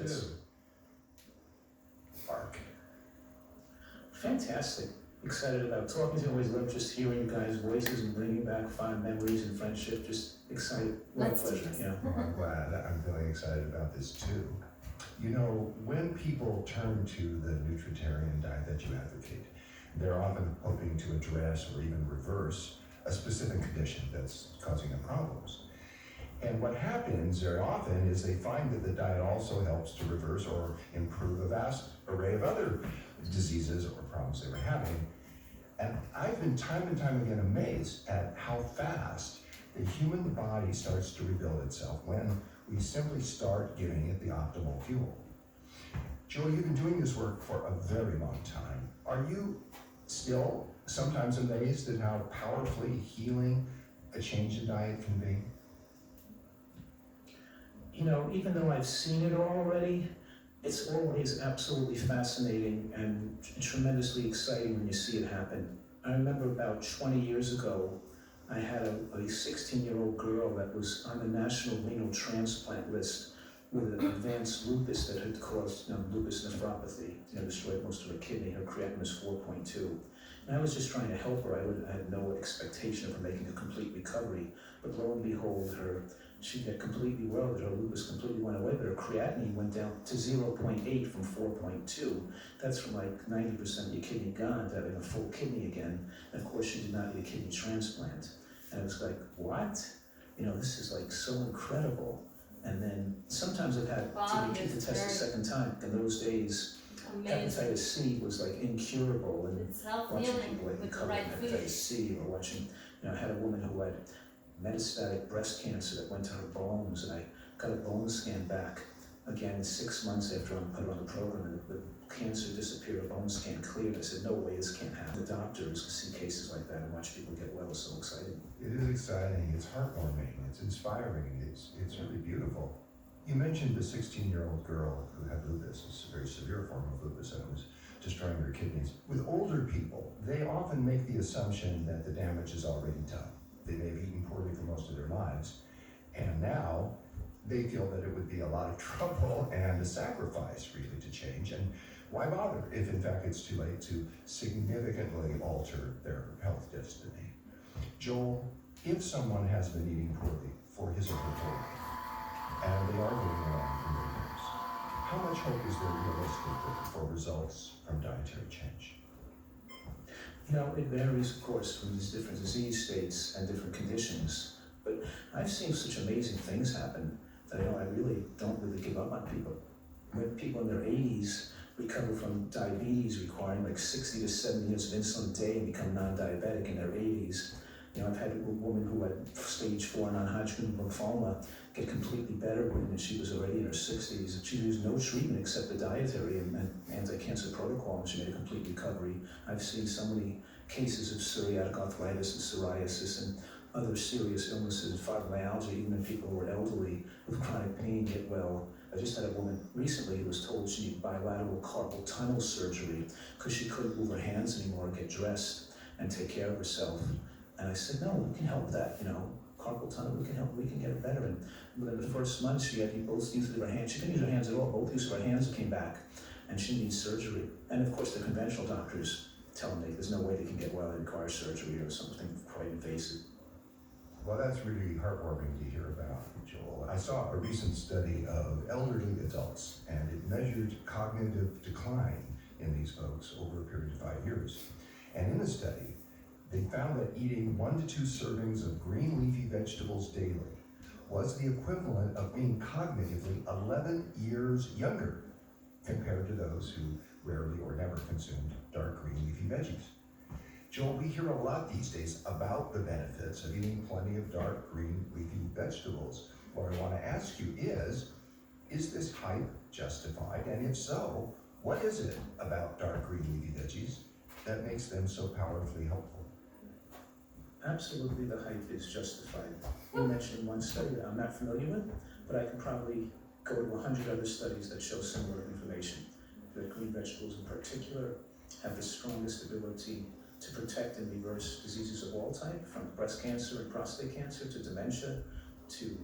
too. Mark. Fantastic. Excited about talking to you. Always love just hearing you guys' voices and bringing back fond memories and friendship. Just excited. What a pleasure. Yeah. Well, I'm glad. I'm feeling excited about this too. You know, when people turn to the Nutritarian diet that you advocate, they're often hoping to address or even reverse a specific condition that's causing them problems. And what happens very often is they find that the diet also helps to reverse or improve a vast array of other diseases or problems they were having. And I've been time and time again amazed at how fast the human body starts to rebuild itself when we simply start giving it the optimal fuel. Joel, you've been doing this work for a very long time. Are you still sometimes amazed at how powerfully healing a change in diet can be? You know, even though I've seen it all already, it's always absolutely fascinating and tremendously exciting when you see it happen. I remember about 20 years ago, I had a 16-year-old girl that was on the National Renal Transplant list with an advanced lupus that had caused lupus nephropathy, destroyed most of her kidney. Her creatinine was 4.2. And I was just trying to help her. I had no expectation of her making a complete recovery. But lo and behold, she got completely well, that her lupus completely went away, but her creatinine went down to 0.8 from 4.2. That's from like 90% of your kidney gone to having a full kidney again. And of course, she did not need a kidney transplant. And I was like, what? This is like so incredible. And then sometimes I've had to repeat the test a second time. In those days, hepatitis C was like incurable, and watching people like recover from hepatitis C, or watching, I had a woman who had metastatic breast cancer that went to her bones, and I got a bone scan back again 6 months after I put her on the program, and the cancer disappeared, a bone scan cleared. I said, no way, this can't happen. The doctors see cases like that and watch people get well. It's so exciting. It is exciting, it's heartwarming, it's inspiring, it's really beautiful. You mentioned the 16-year-old girl who had lupus. It's a very severe form of lupus that was destroying her kidneys. With older people, they often make the assumption that the damage is already done. They may have eaten poorly for most of their lives, and now they feel that it would be a lot of trouble and a sacrifice really to change. And why bother if in fact it's too late to significantly alter their health destiny? Joel, if someone has been eating poorly for his or her whole life, and they are getting along from their years, how much hope is there realistically for results from dietary change? It varies, of course, from these different disease states and different conditions. But I've seen such amazing things happen that I really don't give up on people. When people in their 80s recover from diabetes requiring like 60 to 70 units of insulin a day and become non-diabetic in their 80s. I've had a woman who had stage 4 non-Hodgkin lymphoma get completely better when she was already in her 60s. She used no treatment except the dietary and anti-cancer protocol, and she made a complete recovery. I've seen so many cases of psoriatic arthritis and psoriasis and other serious illnesses, fibromyalgia, even in people who are elderly with chronic pain get well. I just had a woman recently who was told she needed bilateral carpal tunnel surgery because she couldn't move her hands anymore, get dressed and take care of herself. And I said, no, we can help that, carpal tunnel, we can help, we can get her better. And within the first month, she had both use of her hands. She couldn't use her hands at all. Both use of her hands came back, and she needs surgery. And of course, the conventional doctors tell them there's no way they can get well. It requires surgery or something quite invasive. Well, that's really heartwarming to hear about, Joel. I saw a recent study of elderly adults, and it measured cognitive decline in these folks over a period of 5 years. And in the study, they found that eating 1 to 2 servings of green leafy vegetables daily was the equivalent of being cognitively 11 years younger compared to those who rarely or never consumed dark green leafy veggies. Joel, we hear a lot these days about the benefits of eating plenty of dark green leafy vegetables. What I want to ask you is this hype justified? And if so, what is it about dark green leafy veggies that makes them so powerfully helpful? Absolutely, the hype is justified. You mentioned one study that I'm not familiar with, but I can probably go to 100 other studies that show similar information. The green vegetables in particular have the strongest ability to protect and reverse diseases of all type, from breast cancer and prostate cancer to dementia to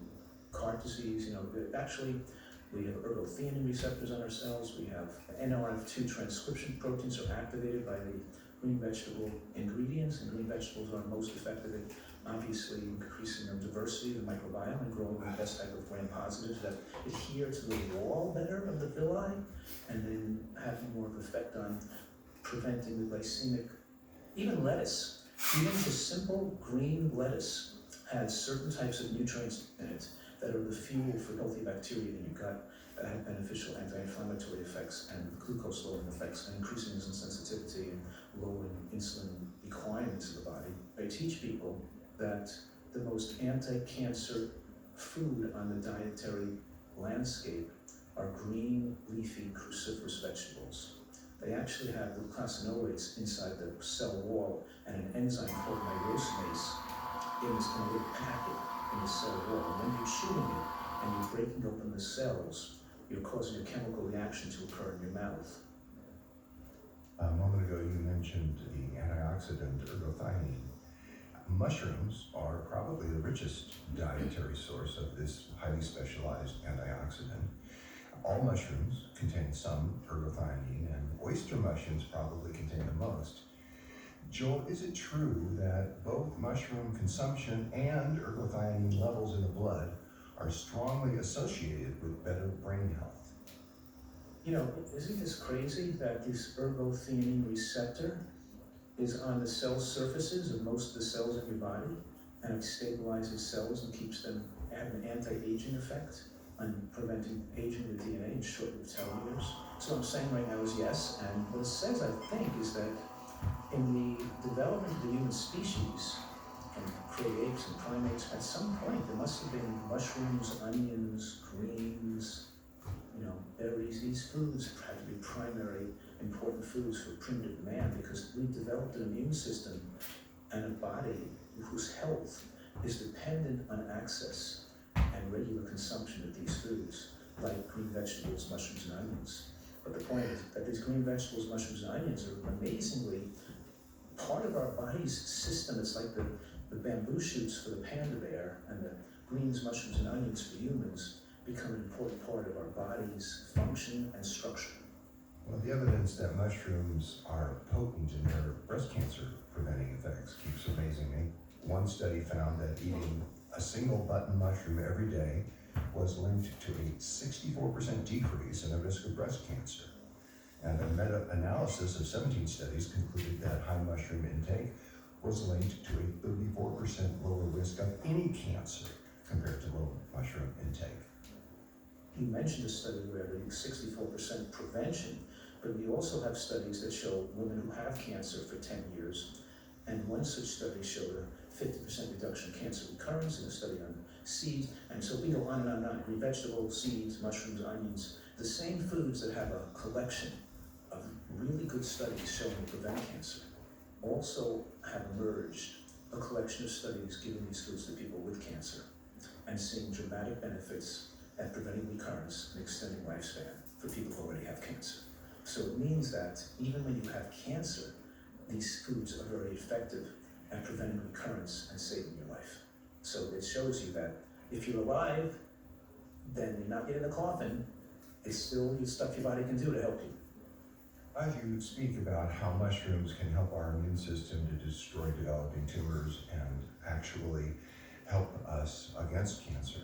heart disease. Actually, We have ergothionein receptors on our cells. We have NRF2 transcription proteins are activated by the green vegetable ingredients, and green vegetables are most effective at obviously increasing the diversity of the microbiome and growing the best type of gram positives that adhere to the wall better of the villi, and then having more of an effect on preventing the glycemic. Even lettuce, even just simple green lettuce has certain types of nutrients in it that are the fuel for healthy bacteria in your gut that have beneficial anti-inflammatory effects and glucose lowering effects and increasing insulin sensitivity and lowering insulin requirements of the body. I teach people that the most anti-cancer food on the dietary landscape are green, leafy, cruciferous vegetables. They actually have glucosinolates inside the cell wall and an enzyme called myrosinase in this kind of little packet in the cell wall. And when you're chewing it and you're breaking open the cells, you're causing a chemical reaction to occur in your mouth. A moment ago, you mentioned the antioxidant ergothionein. Mushrooms are probably the richest dietary source of this highly specialized antioxidant. All mushrooms contain some ergothionein, and oyster mushrooms probably contain the most. Joel, is it true that both mushroom consumption and ergothionein levels in the blood are strongly associated with better brain health? You know, isn't this crazy that this ergothionein receptor is on the cell surfaces of most of the cells in your body, and it stabilizes cells and keeps them, have an anti-aging effect on preventing aging of the DNA and shortening of telomeres? So what I'm saying right now is yes, and what it says, I think, is that in the development of the human species, and create apes and primates, at some point there must have been mushrooms, onions, greens, berries. These foods had to be primary important foods for primitive man, because we developed an immune system and a body whose health is dependent on access and regular consumption of these foods, like green vegetables, mushrooms, and onions. But the point is that these green vegetables, mushrooms, and onions are amazingly part of our body's system. It's like the bamboo shoots for the panda bear, and the greens, mushrooms, and onions for humans become an important part of our body's function and structure. Well, the evidence that mushrooms are potent in their breast cancer preventing effects keeps amazing me. One study found that eating a single button mushroom every day was linked to a 64% decrease in the risk of breast cancer. And a meta-analysis of 17 studies concluded that high mushroom intake was linked to a 34% lower risk of any cancer compared to low mushroom intake. You mentioned a study where there's 64% prevention, but we also have studies that show women who have cancer for 10 years, and one such study showed a 50% reduction in cancer recurrence in a study on seeds, and so we go on and on and on. Green vegetables, seeds, mushrooms, onions, the same foods that have a collection of really good studies showing to prevent cancer also have emerged a collection of studies giving these foods to people with cancer and seeing dramatic benefits at preventing recurrence and extending lifespan for people who already have cancer. So it means that even when you have cancer, these foods are very effective at preventing recurrence and saving your life. So it shows you that if you're alive, then you're not getting a coffin. It's still stuff your body can do to help you. As you speak about how mushrooms can help our immune system to destroy developing tumors and actually help us against cancer,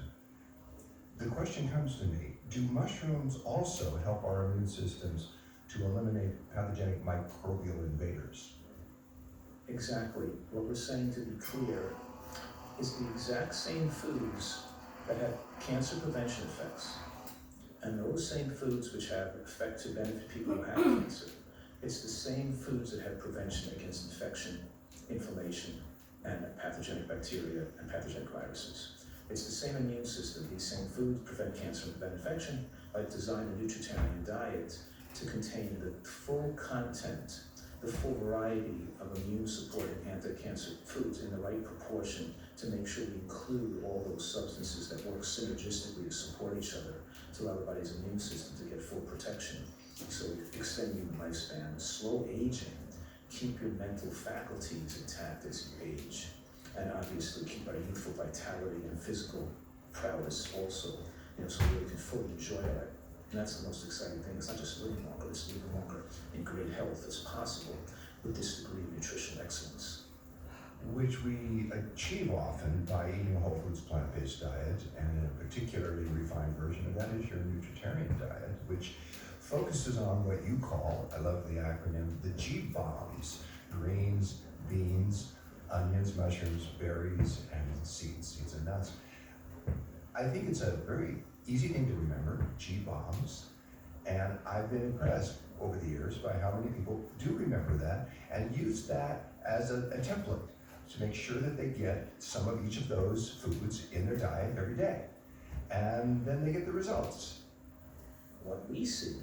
the question comes to me, do mushrooms also help our immune systems to eliminate pathogenic microbial invaders? Exactly. What we're saying, to be clear, is the exact same foods that have cancer prevention effects, and those same foods which have effect to benefit people who have cancer. It's the same foods that have prevention against infection, inflammation, and pathogenic bacteria and pathogenic viruses. It's the same immune system. These same foods prevent cancer and prevent infection. I've designed a Nutritarian diet to contain the full content, the full variety of immune-supporting anti-cancer foods in the right proportion to make sure we include all those substances that work synergistically to support each other to allow the body's immune system to get full protection. So we extend human lifespan, slow aging, keep your mental faculties intact as you age, and obviously keep our youthful vitality and physical prowess also so we really can fully enjoy it. And that's the most exciting thing. It's not just living longer, it's living longer in great health as possible with this degree of nutritional excellence. Which we achieve often by eating a whole foods plant-based diet, and a particularly refined version of that is your Nutritarian diet, which focuses on what you call, I love the acronym, the G bombs: greens, beans, onions, mushrooms, berries, and seeds and nuts. I think it's a very easy thing to remember, G bombs, and I've been impressed over the years by how many people do remember that and use that as a template to make sure that they get some of each of those foods in their diet every day. And then they get the results. What we see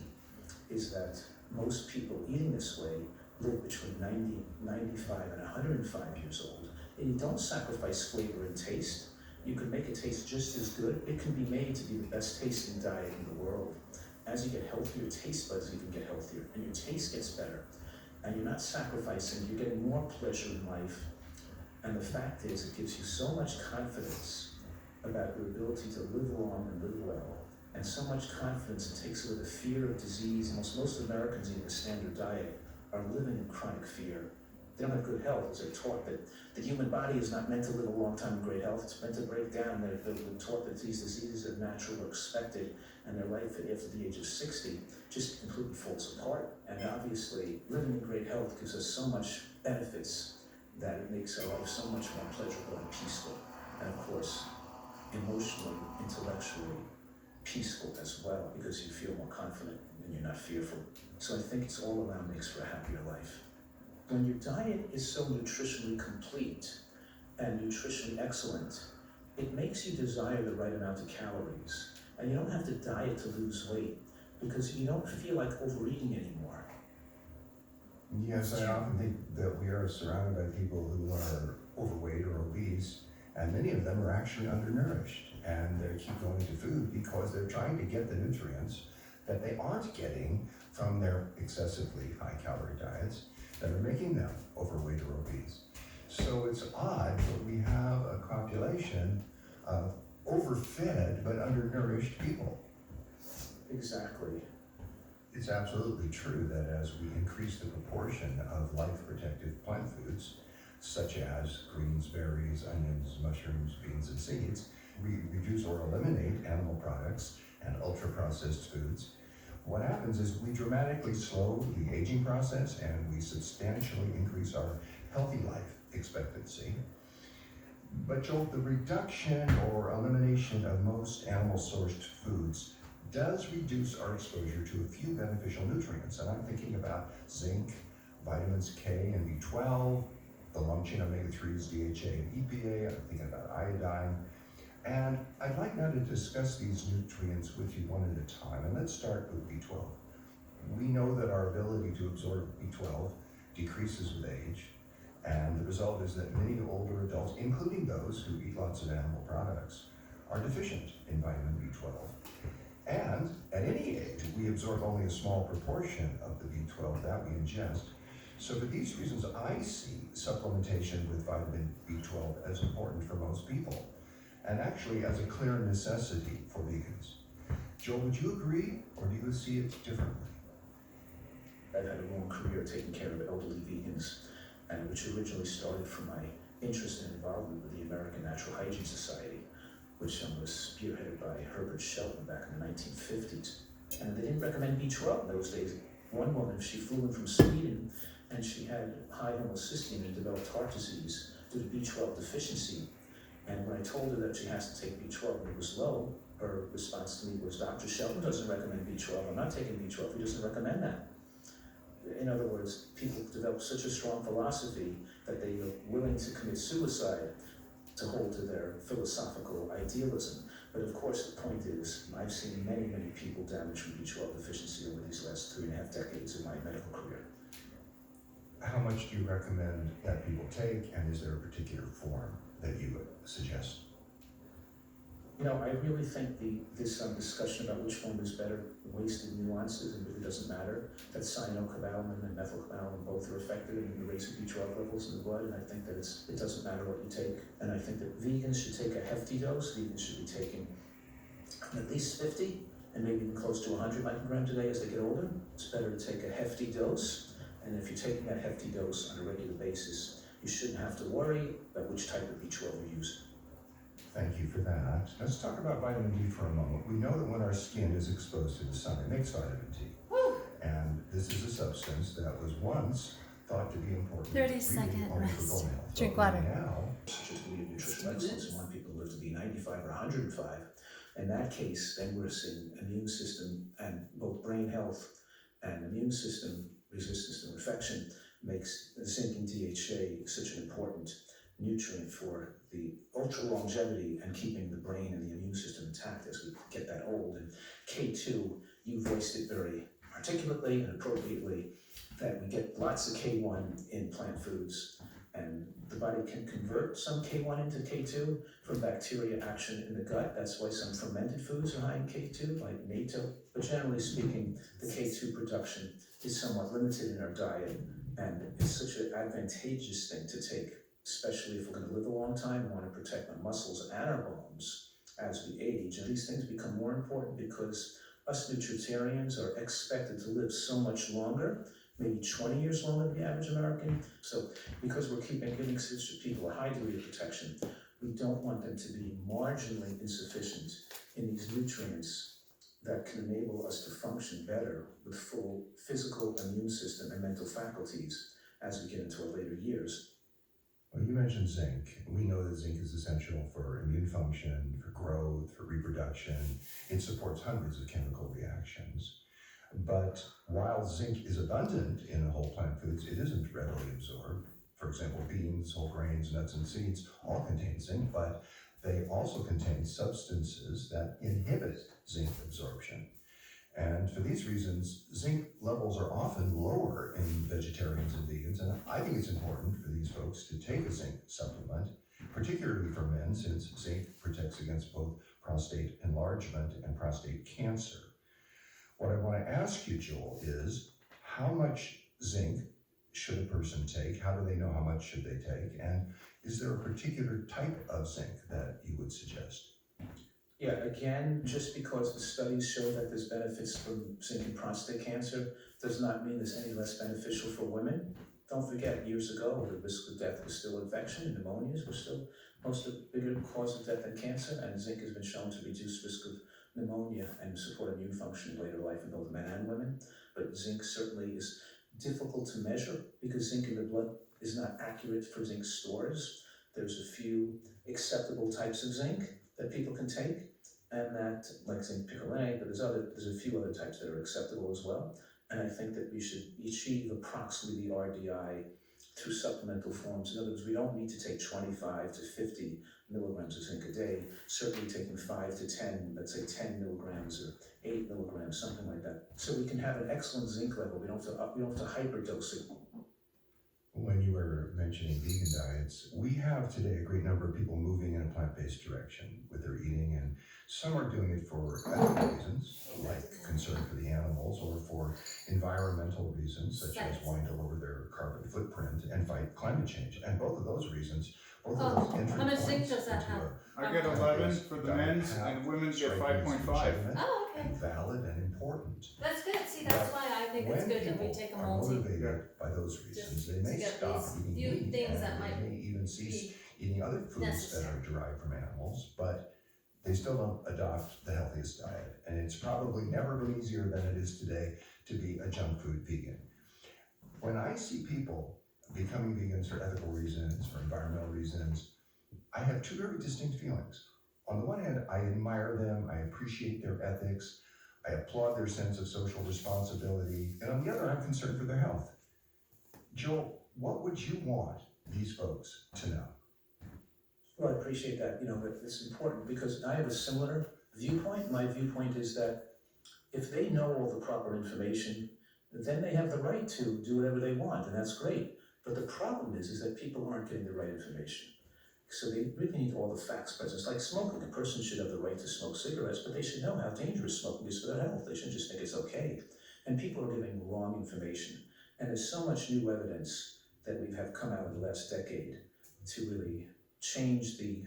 is that most people eating this way live between 90, 95, and 105 years old. And you don't sacrifice flavor and taste. You can make it taste just as good. It can be made to be the best tasting diet in the world. As you get healthier, your taste buds even get healthier, and your taste gets better. And you're not sacrificing, you're getting more pleasure in life. And the fact is, it gives you so much confidence about your ability to live long and live well. And so much confidence, it takes away the fear of disease. Most Americans eating a standard diet are living in chronic fear. They don't have good health, as they're taught that the human body is not meant to live a long time in great health. It's meant to break down. They're taught that these diseases are natural or expected, and their life after the age of 60 just completely falls apart. And obviously, living in great health gives us so much benefits that it makes our life so much more pleasurable and peaceful. And of course, emotionally, intellectually peaceful as well, because you feel more confident and you're not fearful. So I think it's all around makes for a happier life. When your diet is so nutritionally complete and nutritionally excellent, it makes you desire the right amount of calories. And you don't have to diet to lose weight because you don't feel like overeating anymore. Yes, I often think that we are surrounded by people who are overweight or obese, and many of them are actually undernourished, and they keep going to food because they're trying to get the nutrients that they aren't getting from their excessively high-calorie diets that are making them overweight or obese. So it's odd that we have a population of overfed but undernourished people. Exactly. It's absolutely true that as we increase the proportion of life-protective plant foods, such as greens, berries, onions, mushrooms, beans, and seeds, we reduce or eliminate animal products and ultra-processed foods. What happens is we dramatically slow the aging process and we substantially increase our healthy life expectancy. But Joel, the reduction or elimination of most animal-sourced foods does reduce our exposure to a few beneficial nutrients. And I'm thinking about zinc, vitamins K and B12, the long-chain omega-3s, DHA and EPA. I'm thinking about iodine. And I'd like now to discuss these nutrients with you one at a time. And let's start with B12. We know that our ability to absorb B12 decreases with age. And the result is that many older adults, including those who eat lots of animal products, are deficient in vitamin B12. And at any age, we absorb only a small proportion of the B12 that we ingest. So for these reasons, I see supplementation with vitamin B12 as important for most people, and actually as a clear necessity for vegans. Joel, would you agree, or do you see it differently? I've had a long career taking care of elderly vegans, and which originally started from my interest and involvement with the American Natural Hygiene Society, which was spearheaded by Herbert Shelton back in the 1950s. And they didn't recommend B12 in those days. One woman, she flew in from Sweden, and she had high homocysteine and developed heart disease due to B12 deficiency. And when I told her that she has to take B12 and it was low, her response to me was, Dr. Shelton doesn't recommend B12. I'm not taking B12. He doesn't recommend that. In other words, people develop such a strong philosophy that they are willing to commit suicide to hold to their philosophical idealism. But of course, the point is, I've seen many, many people damaged from B12 deficiency over these last 3.5 decades of my medical career. How much do you recommend that people take, and is there a particular form that you would suggest? I really think this discussion about which form is better wasted nuances and really doesn't matter. That cyanocobalamin and methylcobalamin both are effective in raising B12 levels in the blood, and I think that it doesn't matter what you take. And I think that vegans should take a hefty dose. Vegans should be taking at least 50 and maybe even close to 100 micrograms a day as they get older. It's better to take a hefty dose, and if you're taking that hefty dose on a regular basis, you shouldn't have to worry about which type of B12 you're using. Thank you for that. Let's talk about vitamin D for a moment. We know that when our skin is exposed to the sun, it makes vitamin D. Woo! And this is a substance that was once thought to be important 30-second only for rest. bone health. Drink But water. now, Such a belief in nutritional excellence, we want people to live to be 95 or 105. In that case, then we're seeing immune system and both brain health and immune system resistance to infection makes zinc and DHA such an important nutrient for the ultra longevity and keeping the brain and the immune system intact as we get that old. And K2, you voiced it very articulately and appropriately, that we get lots of K1 in plant foods, and the body can convert some K1 into K2 from bacteria action in the gut. That's why some fermented foods are high in K2, like natto. But generally speaking, the K2 production is somewhat limited in our diet, and it's such an advantageous thing to take, especially if we're going to live a long time and want to protect our muscles and our bones as we age. And these things become more important because us Nutritarians are expected to live so much longer, maybe 20 years longer than the average American. So because we're giving such people a high degree of protection, we don't want them to be marginally insufficient in these nutrients that can enable us to function better with full physical, immune system, and mental faculties as we get into our later years. well, you mentioned zinc. We know that zinc is essential for immune function, for growth, for reproduction. It supports hundreds of chemical reactions. But while zinc is abundant in whole plant foods, it isn't readily absorbed. For example, beans, whole grains, nuts, and seeds all contain zinc, but they also contain substances that inhibit zinc absorption. And for these reasons, zinc levels are often lower in vegetarians and vegans, and I think it's important for these folks to take a zinc supplement, particularly for men, since zinc protects against both prostate enlargement and prostate cancer. What I want to ask you, Joel, is how much zinc should a person take? How do they know how much should they take? And is there a particular type of zinc that you would suggest? Yeah, again, just because the studies show that there's benefits from zinc in prostate cancer does not mean there's any less beneficial for women. Don't forget, years ago, the risk of death was still infection, and pneumonias were still most of the bigger cause of death than cancer, and zinc has been shown to reduce risk of pneumonia and support immune function in later life in both men and women. But zinc certainly is difficult to measure because zinc in the blood is not accurate for zinc stores. There's a few acceptable types of zinc that people can take, and that, like zinc picolinate, but there's a few other types that are acceptable as well. And I think that we should achieve approximately the RDI through supplemental forms. In other words, we don't need to take 25 to 50 milligrams of zinc a day, certainly taking 5 to 10, let's say 10 milligrams or 8 milligrams, something like that. So we can have an excellent zinc level. We don't have to hyperdose it. When you were mentioning vegan diets, we have today a great number of people moving in a plant-based direction with their eating, and some are doing it for ethical reasons, like concern for the animals, or for environmental reasons, such as wanting to lower their carbon footprint and fight climate change. And both of those reasons, both of those entry how much zinc points does that into have? a I get 11 for the men's, and women get strike me as 5.5. legitimate Oh, okay. and valid and important. That's good. See, that's why I think it's When good that we people take a are multi. motivated by those reasons, they may to get stop these eating few meat, things and that might they may even cease be eating other foods that necessary. are derived from animals, but they still don't adopt the healthiest diet. And it's probably never been easier than it is today to be a junk food vegan. When I see people becoming vegans for ethical reasons, for environmental reasons, I have two very distinct feelings. On the one hand, I admire them, I appreciate their ethics, I applaud their sense of social responsibility, and on the other, I'm concerned for their health. Joel, what would you want these folks to know? Well, I appreciate that, but it's important because I have a similar viewpoint. My viewpoint is that if they know all the proper information, then they have the right to do whatever they want, and that's great. But the problem is that people aren't getting the right information. So they really need all the facts present. It's like smoking. A person should have the right to smoke cigarettes, but they should know how dangerous smoking is for their health. They shouldn't just think it's okay. And people are giving wrong information. And there's so much new evidence that we have come out in the last decade to really change the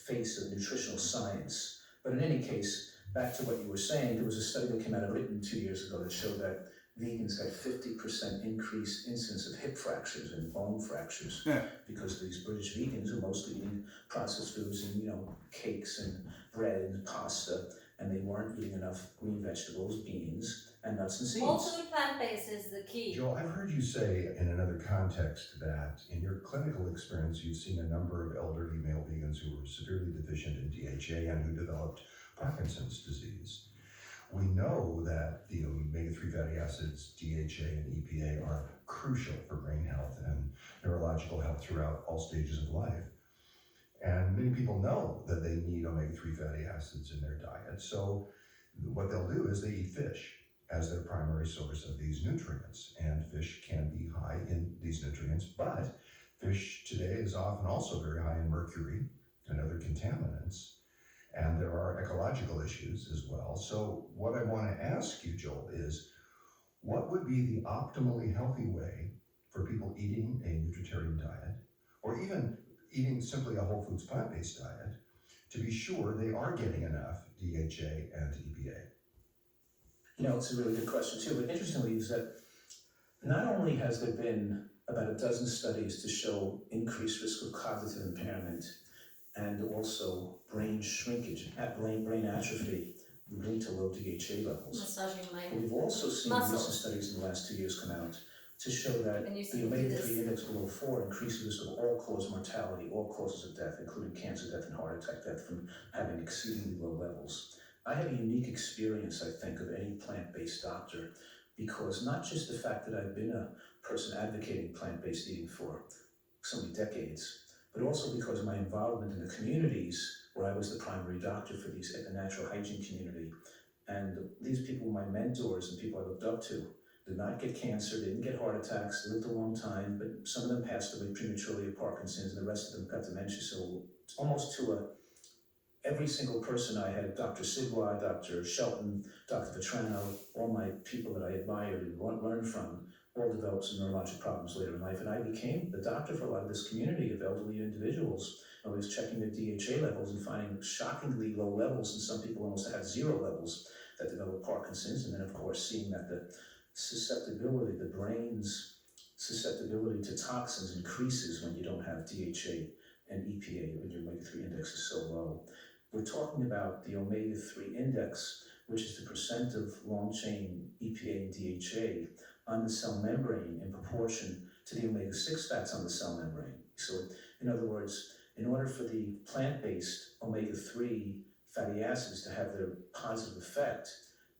face of nutritional science. But in any case, back to what you were saying, there was a study that came out of Britain 2 years ago that showed that vegans had 50% increased incidence of hip fractures and bone fractures Yeah. because these British vegans are mostly eating processed foods and, cakes and bread and pasta, and they weren't eating enough green vegetables, beans, and nuts and seeds. Whole food plant-based is the key. Joel, I've heard you say in another context that in your clinical experience, you've seen a number of elderly male vegans who were severely deficient in DHA and who developed Parkinson's disease. We know that the omega-3 fatty acids, DHA and EPA, are crucial for brain health and neurological health throughout all stages of life. And many people know that they need omega-3 fatty acids in their diet. So what they'll do is they eat fish as their primary source of these nutrients. And fish can be high in these nutrients, but fish today is often also very high in mercury and other contaminants. And there are ecological issues as well. So what I want to ask you, Joel, is what would be the optimally healthy way for people eating a nutritarian diet, or even eating simply a whole foods plant-based diet, to be sure they are getting enough DHA and EPA? It's a really good question too, but interestingly is that not only has there been about a dozen studies to show increased risk of cognitive impairment and also brain shrinkage, brain atrophy linked to low DHA levels. Massaging my We've also seen muscles. recent studies in the last 2 years come out to show that And you see the me do omega-3 this. index below 4 increases risk of all-cause mortality, all causes of death, including cancer death and heart attack death from having exceedingly low levels. I have a unique experience, I think, of any plant-based doctor, because not just the fact that I've been a person advocating plant-based eating for so many decades, but also because of my involvement in the communities where I was the primary doctor for the natural hygiene community. And these people were my mentors and people I looked up to. Did not get cancer, they didn't get heart attacks, lived a long time, but some of them passed away prematurely of Parkinson's and the rest of them got dementia. So almost to every single person I had, Dr. Sigwa, Dr. Shelton, Dr. Vetrano, all my people that I admired and learned from, all developed some neurologic problems later in life. And I became the doctor for a lot of this community of elderly individuals. I was checking their DHA levels and finding shockingly low levels, and some people almost had 0 levels that developed Parkinson's. And then, of course, seeing that the brain's susceptibility to toxins increases when you don't have DHA and EPA, when your omega-3 index is so low. We're talking about the omega-3 index, which is the percent of long-chain EPA and DHA on the cell membrane in proportion to the omega-6 fats on the cell membrane. So, in other words, in order for the plant-based omega-3 fatty acids to have their positive effect,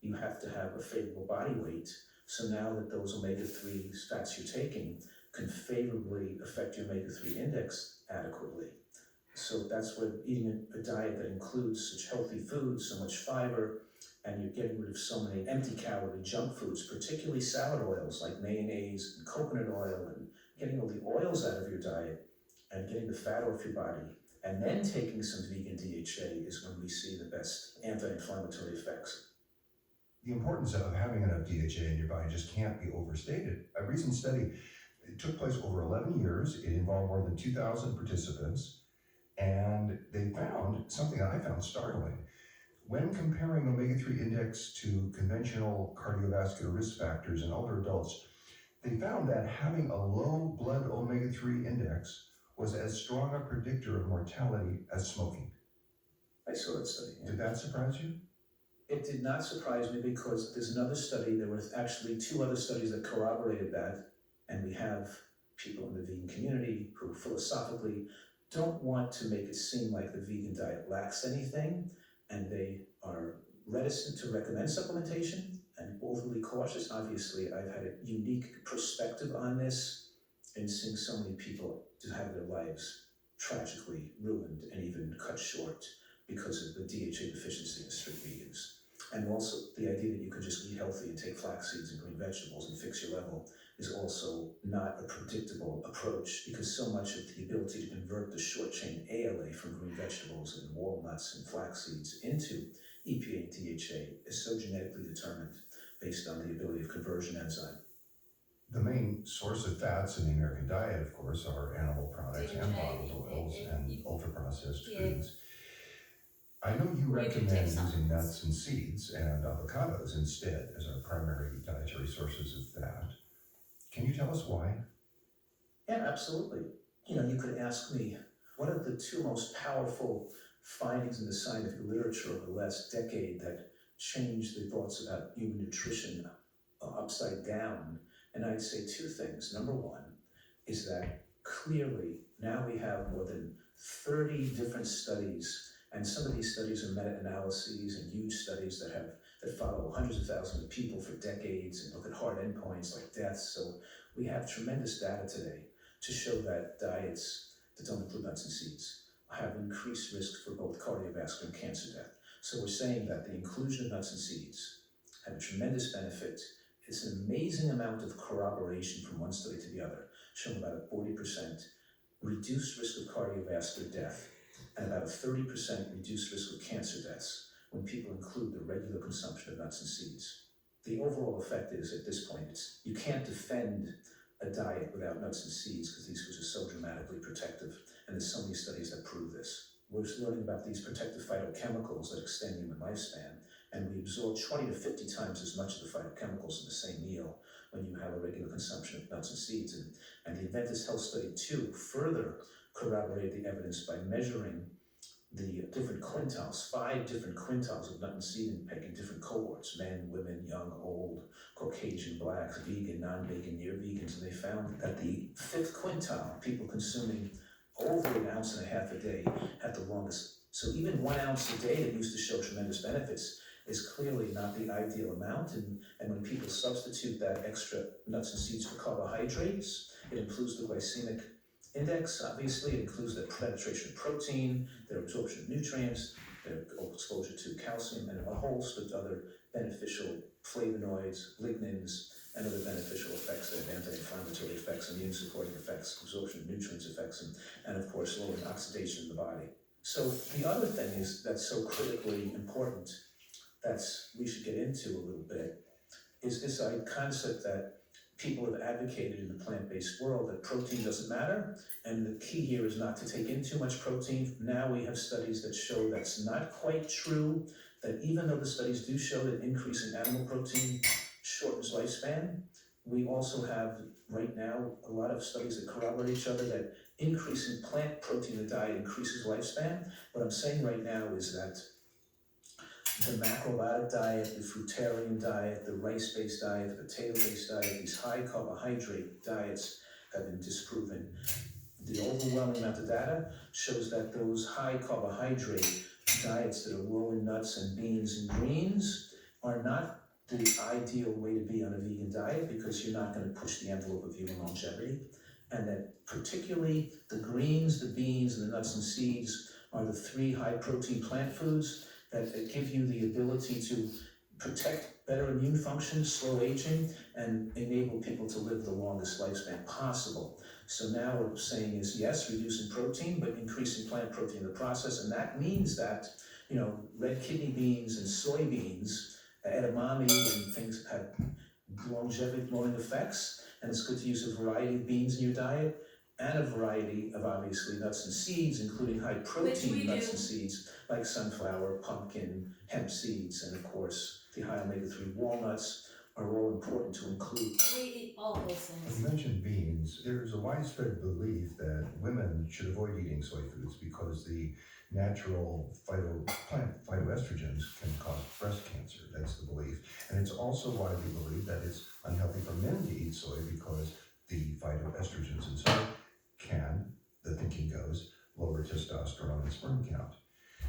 you have to have a favorable body weight. So now that those omega-3 fats you're taking can favorably affect your omega-3 index adequately. So that's where eating a diet that includes such healthy foods, so much fiber, and you're getting rid of so many empty calorie junk foods, particularly salad oils like mayonnaise and coconut oil, and getting all the oils out of your diet and getting the fat off your body, and then taking some vegan DHA is when we see the best anti-inflammatory effects. The importance of having enough DHA in your body just can't be overstated. A recent study, it took place over 11 years. It involved more than 2,000 participants, and they found something that I found startling. When comparing omega-3 index to conventional cardiovascular risk factors in older adults, they found that having a low blood omega-3 index was as strong a predictor of mortality as smoking. I saw that study. Did that surprise you? It did not surprise me because there's another study, there were actually 2 other studies that corroborated that, and we have people in the vegan community who philosophically don't want to make it seem like the vegan diet lacks anything, and they are reticent to recommend supplementation and overly cautious. Obviously, I've had a unique perspective on this in seeing so many people to have their lives tragically ruined and even cut short because of the DHA deficiency in strict vegans. And also the idea that you could just eat healthy and take flax seeds and green vegetables and fix your level is also not a predictable approach, because so much of the ability to convert the short chain ALA from green vegetables and walnuts and flax seeds into EPA and DHA is so genetically determined based on the ability of conversion enzyme. The main source of fats in the American diet, of course, are animal products and bottled oils and ultra-processed foods. I know you You can recommend take using supplements. nuts and seeds and avocados instead as our primary dietary sources of fat. Can you tell us why? Yeah, absolutely. You could ask me, what are the two most powerful findings in the scientific literature over the last decade that changed the thoughts about human nutrition upside down? And I'd say two things. Number one is that clearly now we have more than 30 different studies, and some of these studies are meta-analyses and huge studies that follow hundreds of thousands of people for decades and look at hard endpoints like deaths. So we have tremendous data today to show that diets that don't include nuts and seeds have increased risk for both cardiovascular and cancer death. So we're saying that the inclusion of nuts and seeds have a tremendous benefit. It's an amazing amount of corroboration from one study to the other, showing about a 40% reduced risk of cardiovascular death and about a 30% reduced risk of cancer deaths when people include the regular consumption of nuts and seeds. The overall effect is, at this point, you can't defend a diet without nuts and seeds because these foods are so dramatically protective, and there's so many studies that prove this. We're learning about these protective phytochemicals that extend human lifespan, and we absorb 20 to 50 times as much of the phytochemicals in the same meal when you have a regular consumption of nuts and seeds. And the Adventist Health Study 2 further corroborated the evidence by measuring the different quintiles, 5 different quintiles of nut and seed intake in different cohorts, men, women, young, old, Caucasian, blacks, vegan, non-vegan, near vegans, and they found that the 5th quintile, people consuming over 1.5 ounces a day, had the longest. So even 1 ounce a day that used to show tremendous benefits is clearly not the ideal amount, and when people substitute that extra nuts and seeds for carbohydrates, it improves the glycemic index. Obviously, it includes the penetration of protein, their absorption of nutrients, their exposure to calcium, and a whole host of other beneficial flavonoids, lignins, and other beneficial effects that have anti-inflammatory effects, immune supporting effects, absorption of nutrients effects, and of course lowering oxidation in the body. So the other thing is that's so critically important that we should get into a little bit is this concept that people have advocated in the plant-based world that protein doesn't matter, and the key here is not to take in too much protein. Now we have studies that show that's not quite true, that even though the studies do show that increasing animal protein shortens lifespan, we also have right now a lot of studies that corroborate each other that increasing plant protein in the diet increases lifespan. What I'm saying right now is that the macrobiotic diet, the fruitarian diet, the rice-based diet, the potato-based diet, these high carbohydrate diets have been disproven. The overwhelming amount of data shows that those high carbohydrate diets that are low in nuts and beans and greens are not the ideal way to be on a vegan diet because you're not going to push the envelope of human longevity. And that particularly the greens, the beans, and the nuts and seeds are the 3 high protein plant foods that give you the ability to protect better immune function, slow aging, and enable people to live the longest lifespan possible. So now what we're saying is, yes, reducing protein, but increasing plant protein in the process, and that means that, red kidney beans and soybeans, edamame and things have longevity-lowering effects, and it's good to use a variety of beans in your diet, and a variety of obviously nuts and seeds, including high protein nuts and seeds like sunflower, pumpkin, hemp seeds, and of course the high omega-3 walnuts are all important to include. We eat all those things. You mentioned beans. There's a widespread belief that women should avoid eating soy foods because the natural plant phytoestrogens can cause breast cancer. That's the belief. And it's also widely believed that it's unhealthy for men to eat soy because the phytoestrogens in soy can, the thinking goes, lower testosterone and sperm count.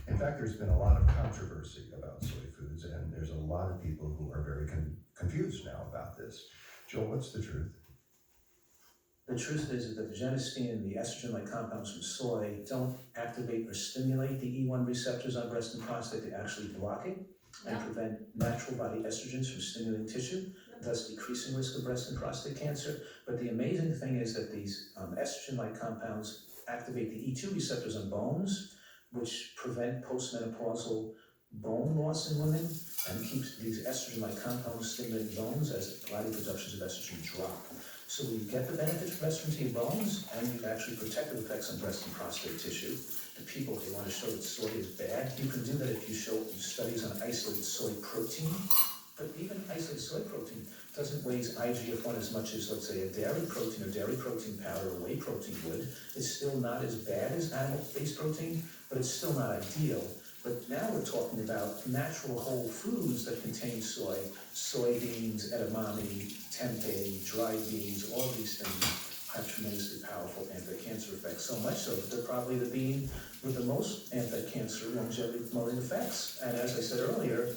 In fact, there's been a lot of controversy about soy foods, and there's a lot of people who are very confused now about this. Joel, what's the truth? The truth is that the genistein and the estrogen-like compounds from soy don't activate or stimulate the E1 receptors on breast and prostate. They actually block it and prevent natural body estrogens from stimulating tissue, thus decreasing risk of breast and prostate cancer. But the amazing thing is that these estrogen-like compounds activate the E2 receptors on bones, which prevent postmenopausal bone loss in women and keeps these estrogen-like compounds stimulating bones as body productions of estrogen drop. So you get the benefits of estrogen to your bones, and you actually protective effects on breast and prostate tissue. The people who want to show that soy is bad, you can do that if you show studies on isolated soy protein. But even isolated soy protein doesn't raise IGF-1 as much as, let's say, a dairy protein or dairy protein powder or whey protein would. It's still not as bad as animal-based protein, but it's still not ideal. But now we're talking about natural whole foods that contain soy, soybeans, edamame, tempeh, dried beans, all these things have tremendously powerful anti-cancer effects, so much so that they're probably the bean with the most anti-cancer longevity promoting effects. And as I said earlier,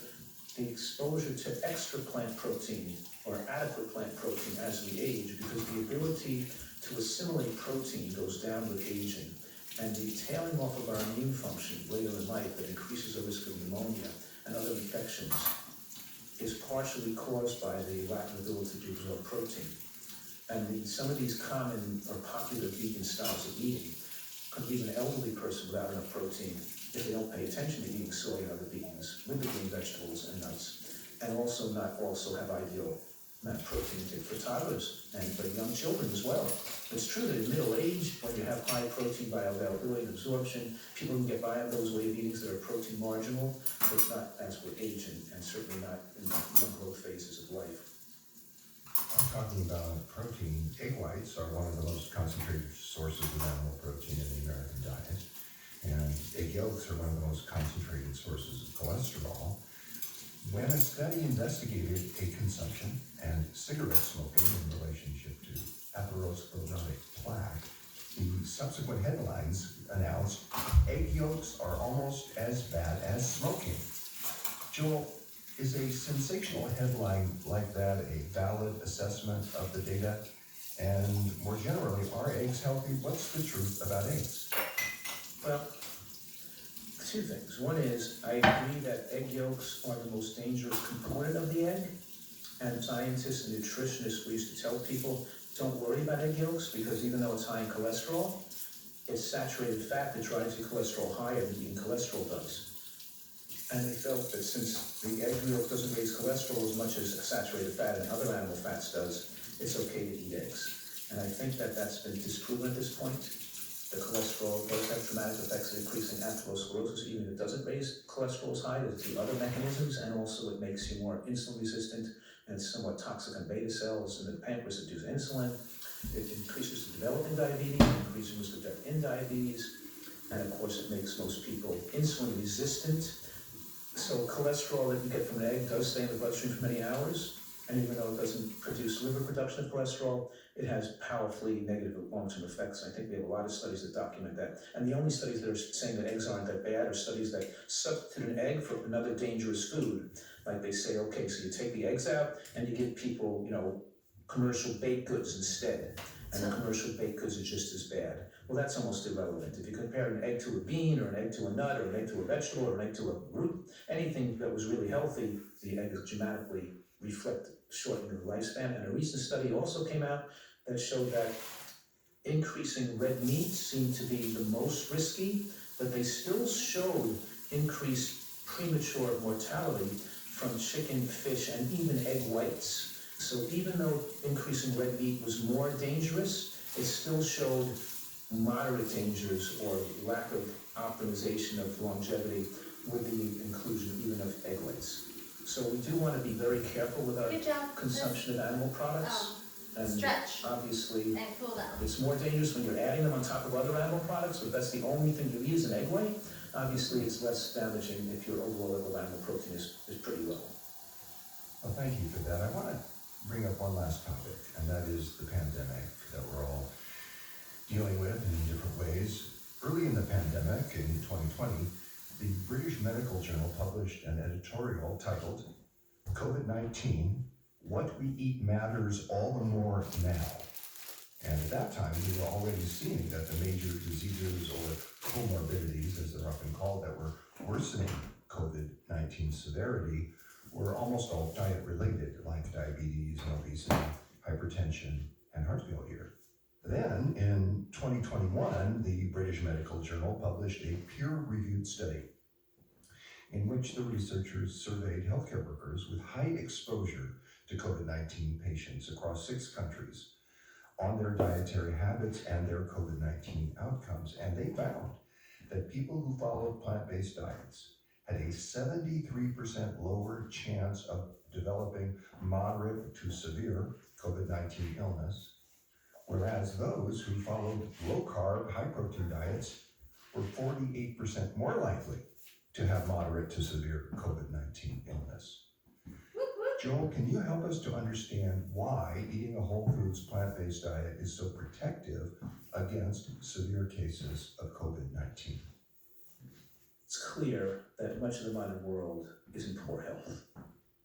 the exposure to extra plant protein or adequate plant protein as we age, because the ability to assimilate protein goes down with aging. And the tailing off of our immune function later in life that increases the risk of pneumonia and other infections is partially caused by the lack of ability to absorb protein. And some of these common or popular vegan styles of eating can leave an elderly person without enough protein if they don't pay attention to eating soy and other beans with the green vegetables and nuts, and also not also have ideal protein intake for toddlers and for young children as well. It's true that in middle age, when you have high protein bioavailability and absorption, people can get by on those way of eatings that are protein marginal, but not as we're aging, and certainly not in the young growth phases of life. I'm talking about protein. Egg whites are one of the most concentrated sources of animal protein in the American diet. And egg yolks are one of the most concentrated sources of cholesterol. When a study investigated a consumption and cigarette smoking in relationship to atherosclerotic plaque, the subsequent headlines announced egg yolks are almost as bad as smoking. Joel, is a sensational headline like that a valid assessment of the data? And more generally, are eggs healthy? What's the truth about eggs? Well, two things. One is, I agree that egg yolks are the most dangerous component of the egg, and scientists and nutritionists, we used to tell people, don't worry about egg yolks, because even though it's high in cholesterol, it's saturated fat that drives your cholesterol higher than eating cholesterol does. And they felt that since the egg yolk doesn't raise cholesterol as much as saturated fat and other animal fats does, it's okay to eat eggs. And I think that that's been disproven at this point. The cholesterol does have dramatic effects of increasing atherosclerosis, even if it doesn't raise cholesterol as high. There's the other mechanisms, and also it makes you more insulin resistant, and it's somewhat toxic on beta cells in the pancreas that produce insulin. It increases the developing diabetes, increases risk of death in diabetes, and of course it makes most people insulin resistant. So cholesterol that you get from an egg does stay in the bloodstream for many hours, and even though it doesn't produce liver production of cholesterol, it has powerfully negative long-term effects. I think we have a lot of studies that document that. And the only studies that are saying that eggs aren't that bad are studies that substitute an egg for another dangerous food. Like they say, okay, so you take the eggs out and you give people, commercial baked goods instead. And the commercial baked goods are just as bad. Well, that's almost irrelevant. If you compare an egg to a bean, or an egg to a nut, or an egg to a vegetable, or an egg to a root, anything that was really healthy, the egg is dramatically reflect shortening of the lifespan. And a recent study also came out that showed that increasing red meat seemed to be the most risky, but they still showed increased premature mortality from chicken, fish, and even egg whites. So even though increasing red meat was more dangerous, it still showed moderate dangers or lack of optimization of longevity with the inclusion even of egg whites. So we do want to be very careful with our Good job. consumption of animal products. And Stretch obviously, and cool down. it's more dangerous when you're adding them on top of other animal products, but that's the only thing you eat is an egg white. Obviously, it's less damaging if your overall level of animal protein is pretty low. Well, thank you for that. I want to bring up one last topic, and that is the pandemic that we're all dealing with in different ways. Early in the pandemic, in 2020, the British Medical Journal published an editorial titled, COVID-19, What We Eat Matters All the More Now. And at that time, we were already seeing that the major diseases or comorbidities, as they're often called, that were worsening COVID-19 severity were almost all diet-related, like diabetes and obesity, hypertension, and heart failure. Then, in 2021, the British Medical Journal published a peer-reviewed study. in which the researchers surveyed healthcare workers with high exposure to COVID-19 patients across 6 countries on their dietary habits and their COVID-19 outcomes. And they found that people who followed plant-based diets had a 73% lower chance of developing moderate to severe COVID-19 illness, whereas those who followed low-carb, high-protein diets were 48% more likely to have moderate to severe COVID-19 illness. Joel, can you help us to understand why eating a whole foods plant-based diet is so protective against severe cases of COVID-19? It's clear that much of the modern world is in poor health.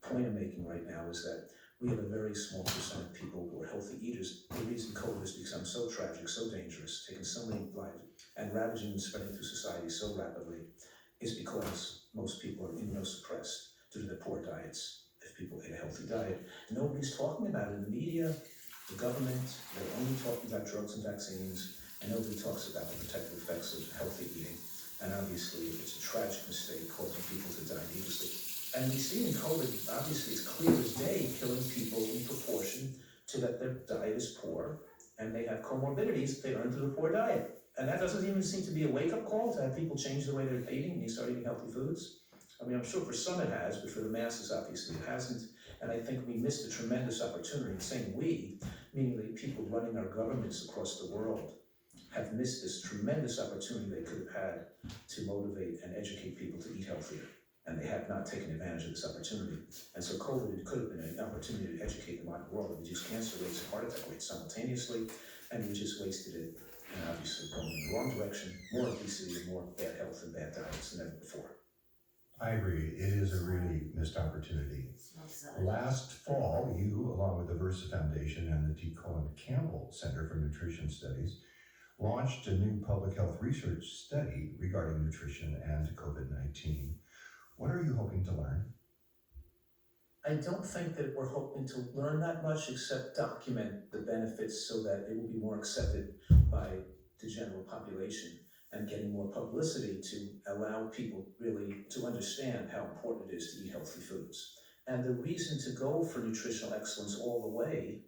The point I'm making right now is that we have a very small percent of people who are healthy eaters. The reason COVID has become so tragic, so dangerous, taking so many lives, and ravaging and spreading through society so rapidly is because most people are immunosuppressed due to their poor diets. If people eat a healthy diet, nobody's talking about it in the media, the government, they're only talking about drugs and vaccines, and nobody talks about the protective effects of healthy eating. And obviously, it's a tragic mistake causing people to die needlessly. And we see in COVID, obviously, it's clear as day, killing people in proportion to that their diet is poor, and they have comorbidities they learn through the poor diet. And that doesn't even seem to be a wake-up call to have people change the way they're eating and you start eating healthy foods. I mean, I'm sure for some it has, but for the masses, obviously, it hasn't. And I think we missed a tremendous opportunity. Saying we, meaning the people running our governments across the world, have missed this tremendous opportunity they could have had to motivate and educate people to eat healthier. And they have not taken advantage of this opportunity. And so COVID could have been an opportunity to educate the modern world and reduce cancer rates and heart attack rates simultaneously, and we just wasted it, and obviously going in the wrong direction, more obesity and more bad health and bad diets than ever before. I agree. It is a really missed opportunity. Last fall, you, along with the Versa Foundation and the T. Cohen Campbell Center for Nutrition Studies, launched a new public health research study regarding nutrition and COVID-19. What are you hoping to learn? I don't think that we're hoping to learn that much except document the benefits so that it will be more accepted by the general population and getting more publicity to allow people really to understand how important it is to eat healthy foods. And the reason to go for nutritional excellence all the way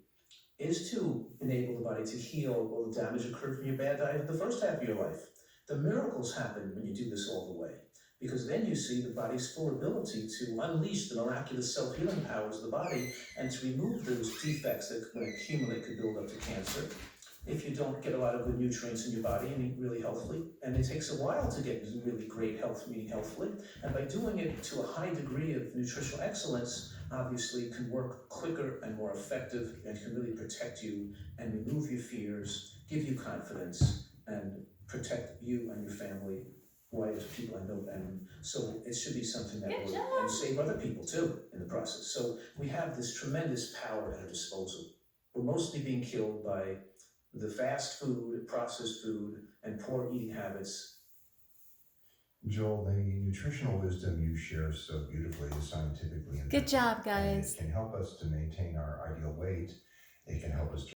is to enable the body to heal all the damage occurred from your bad diet in the first half of your life. The miracles happen when you do this all the way, because then you see the body's full ability to unleash the miraculous self-healing powers of the body and to remove those defects that when accumulate could build up to cancer. If you don't get a lot of good nutrients in your body and eat really healthily, and it takes a while to get really great health, eating healthily, and by doing it to a high degree of nutritional excellence, obviously can work quicker and more effective and can really protect you and remove your fears, give you confidence, and protect you and your family, wives, people I know, and so it should be something that will and save other people too in the process. So we have this tremendous power at our disposal. We're mostly being killed by the fast food, processed food, and poor eating habits. Joel, the nutritional wisdom you share so beautifully is scientifically Good job, guys. It can help us to maintain our ideal weight. It can help us to